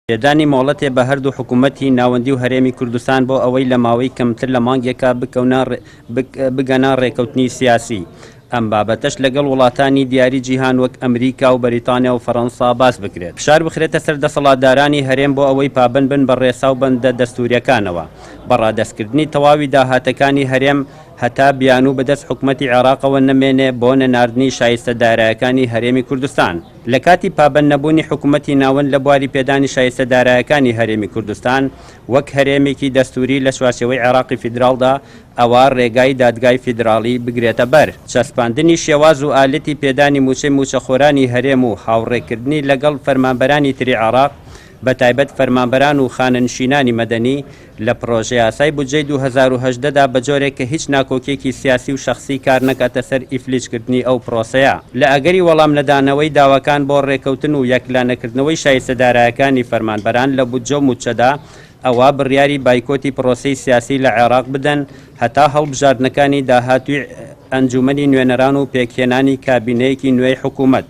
پێدانی مۆڵەتێ بە هەردوو حکوومەتی ناوەندی و هەرێمی کوردستان بۆ ئەوەی لە ماوەی کەمتر لە مانگێکە بگەنە ڕێکەوتنی سیاسی. ئەم بابەتەش لەگەڵ وڵاتانی دیاری جیهان وەک ئەمریکا و بەریتانیا و فەڕەنسا باس بکرێت. فشار بخرێتە سەر دەسەڵاتدارانی هەرێم بۆ ئەوەی پابند بن بە ڕێسا و بەندە دەستوریەکانەوە بەڕادەستکردنی تەواوی داهاتەکانی هەرێم هەتا بیان و بەدەست حکوومەتی عێراقەوە نەمێنێ بۆ نەناردنی شایستەدارایەکانی هەرێمی کوردستان. لە کاتی پابند نەبوونی حکوومەتی ناوەند لە بواری پێدانی شایستەدارایەکانی هەرێمی کوردستان وەک هەرێمێکی دەستوری لە چوارچێوەی عێراقی فیدراڵدا ئەوە ڕێگای دادگای فیدراڵی بگرێتە بەر. چەسپاندنی شێواز و ئالەتی پێدانی موچەی موچەخۆرانی هەرێم و هاوڕێکردنی لەگەڵ فەرمانبەرانی تری عێراق بە تایبەت فەرمانبەران و خانەنشینانی مەدەنی لە پرۆژەی یاسای بودجەی 2018دا بە جۆرێک کە هیچ ناکۆکێکی سیاسی و شەخصی کار نەکاتە سەر ئیفلیجکردنی ئەو پرۆسەیە. لە ئەگەری وەڵام نەدانەوەی داواکان بۆ ڕێکەوتن و یەکلانەکردنەوەی شایستەدارایەکانی فەرمانبەران لە بودجە و موچەدا ئەوە بڕیاری بایکۆتی پرۆسەی سیاسی لە عێراق بدەن هەتا هەڵبژاردنەکانی داهاتووی ئەنجومەنی نوێنەران و پێکهێنانی کابینەیەکی نوێی حکوومەت.